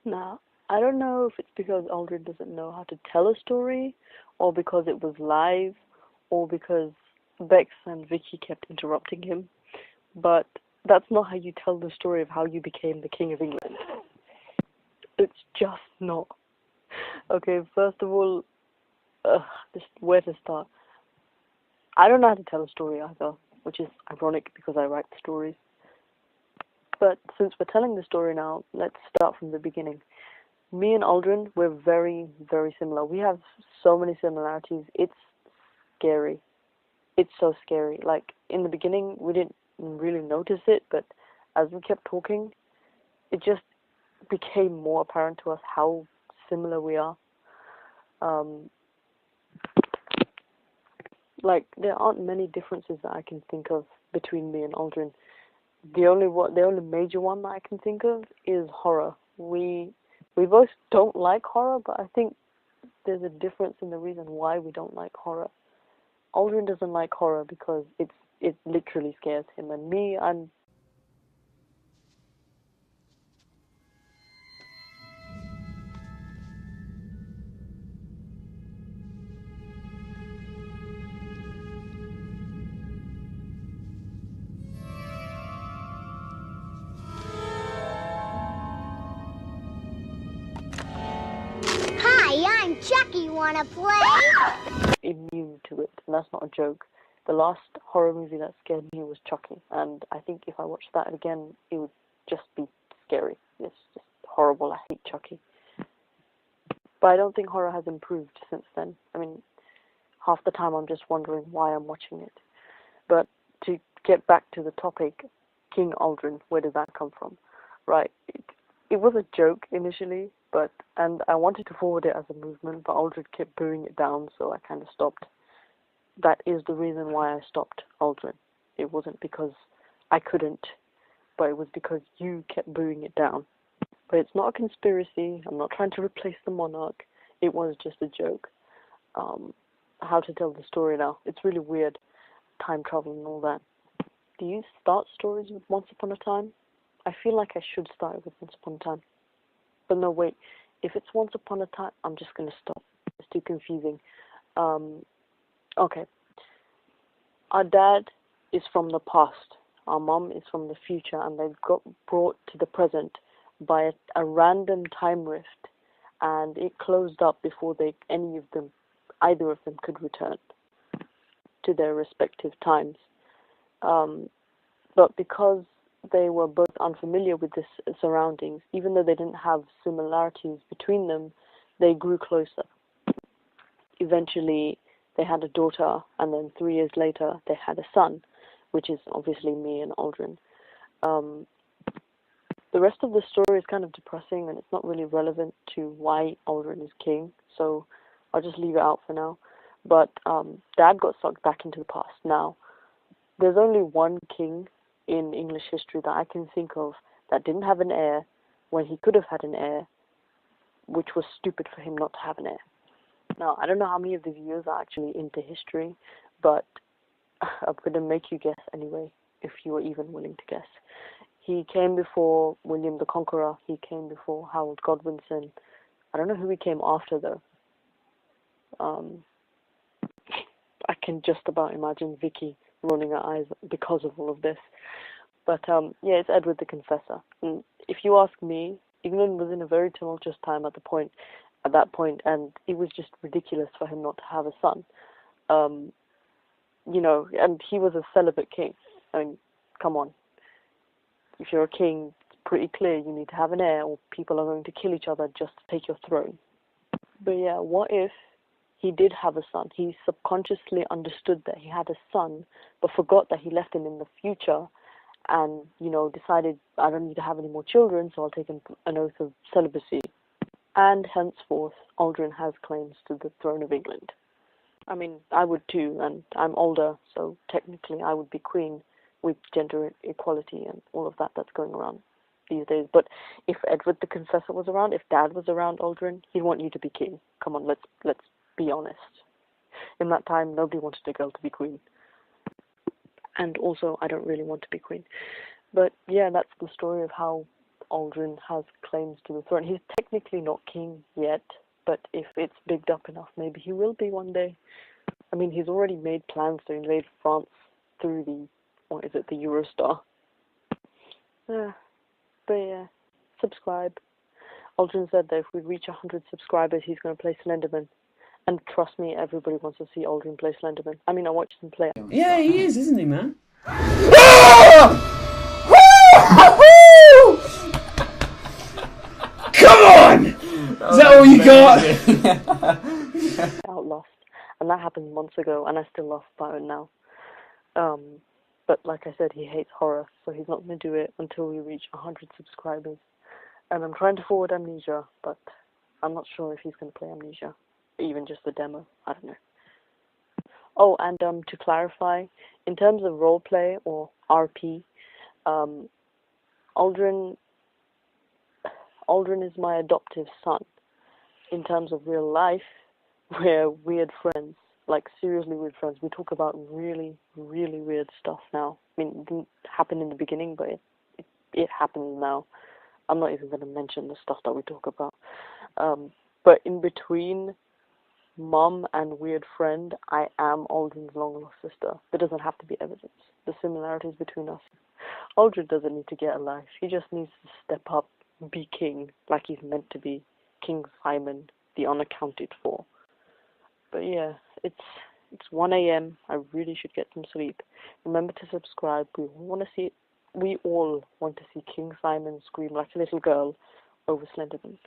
Now, I don't know if it's because Aldrin doesn't know how to tell a story, or because it was live, or because Bex and Vicky kept interrupting him, but that's not how you tell the story of how you became the King of England. It's just not. Okay, first of all, just where to start? I don't know how to tell a story either, which is ironic because I write stories. But since we're telling the story now, let's start from the beginning. Me and Aldrin, we're very, very similar. We have so many similarities. It's scary. It's so scary. Like, in the beginning, we didn't really notice it, but as we kept talking, it just became more apparent to us how similar we are. Um, like, there aren't many differences that I can think of between me and Aldrin. The only major one that I can think of is horror. We both don't like horror, but I think there's a difference in the reason why we don't like horror. Aldrin doesn't like horror because it literally scares him, and me, I'm Hi, I'm Chucky. Wanna play? immune to it, and that's not a joke. The last horror movie that scared me was Chucky, and I think if I watched that again, it would just be scary. It's just horrible. I hate Chucky. But I don't think horror has improved since then. I mean, half the time I'm just wondering why I'm watching it. But to get back to the topic, King Aldrin, where did that come from? Right, it was a joke initially, and I wanted to forward it as a movement, but Aldrin kept booing it down, so I kind of stopped. That is the reason why I stopped Aldrin. It wasn't because I couldn't, but it was because you kept booing it down. But it's not a conspiracy. I'm not trying to replace the monarch. It was just a joke. Um, how to tell the story now? It's really weird, time travel and all that. Do you start stories with Once Upon a Time? I feel like I should start it with Once Upon a Time. But no, wait. If it's Once Upon a Time, I'm just going to stop. It's too confusing. Okay. Our dad is from the past. Our mom is from the future, and they got brought to the present by a random time rift, and it closed up before either of them could return to their respective times. But because they were both unfamiliar with the surroundings, even though they didn't have similarities between them, they grew closer. Eventually, they had a daughter, and then 3 years later, they had a son, which is obviously me and Aldrin. Um, the rest of the story is kind of depressing, and it's not really relevant to why Aldrin is king, so I'll just leave it out for now. But Dad got sucked back into the past. Now, there's only one king in English history that I can think of that didn't have an heir when he could have had an heir, which was stupid for him not to have an heir. Now, I don't know how many of the viewers are actually into history, but I'm going to make you guess anyway, if you are even willing to guess. He came before William the Conqueror. He came before Harold Godwinson. I don't know who he came after, though. I can just about imagine Vicky rolling her eyes because of all of this. But yeah, it's Edward the Confessor. And if you ask me, England was in a very tumultuous time at that point, and it was just ridiculous for him not to have a son. And he was a celibate king. I mean, come on. If you're a king, it's pretty clear you need to have an heir, or people are going to kill each other just to take your throne. But yeah, what if he did have a son? He subconsciously understood that he had a son, but forgot that he left him in the future, and, decided, I don't need to have any more children, so I'll take an oath of celibacy. And henceforth, Aldrin has claims to the throne of England. I mean, I would too, and I'm older, so technically I would be queen with gender equality and all of that that's going around these days. But if Edward the Confessor was around, if Dad was around, Aldrin, he'd want you to be king. Come on, let's be honest. In that time, nobody wanted a girl to be queen. And also, I don't really want to be queen. But yeah, that's the story of how Aldrin has claims to the throne. He's technically not king yet, but if it's bigged up enough, maybe he will be one day. I mean, he's already made plans to invade France through the, what is it, the Eurostar. But yeah, subscribe. Aldrin said that if we reach 100 subscribers, he's going to play Slenderman. And trust me, everybody wants to see Aldrin play Slenderman. I mean, I watched him play. Yeah, he is, isn't he, man? Come on! Is that all you got? Out Lost, and that happened months ago, and I still laugh about it now. But like I said, he hates horror, so he's not going to do it until we reach 100 subscribers. And I'm trying to forward Amnesia, but I'm not sure if he's going to play Amnesia, even just the demo. I don't know. Oh, and to clarify, in terms of roleplay or RP, Aldrin is my adoptive son. In terms of real life, we're weird friends, like seriously weird friends. We talk about really, really weird stuff now. I mean, it didn't happen in the beginning, but it happens now. I'm not even going to mention the stuff that we talk about. But in between Mom and weird friend, I am Aldrin's long lost sister. There doesn't have to be evidence. The similarities between us. Aldrin doesn't need to get a life. He just needs to step up, be king, like he's meant to be. King Simon, the unaccounted for. But yeah, it's 1 a.m. I really should get some sleep. Remember to subscribe. We all want to see King Simon scream like a little girl over Slenderman.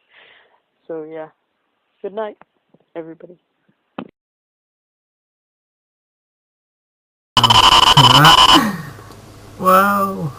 So yeah, good night, everybody. Wow.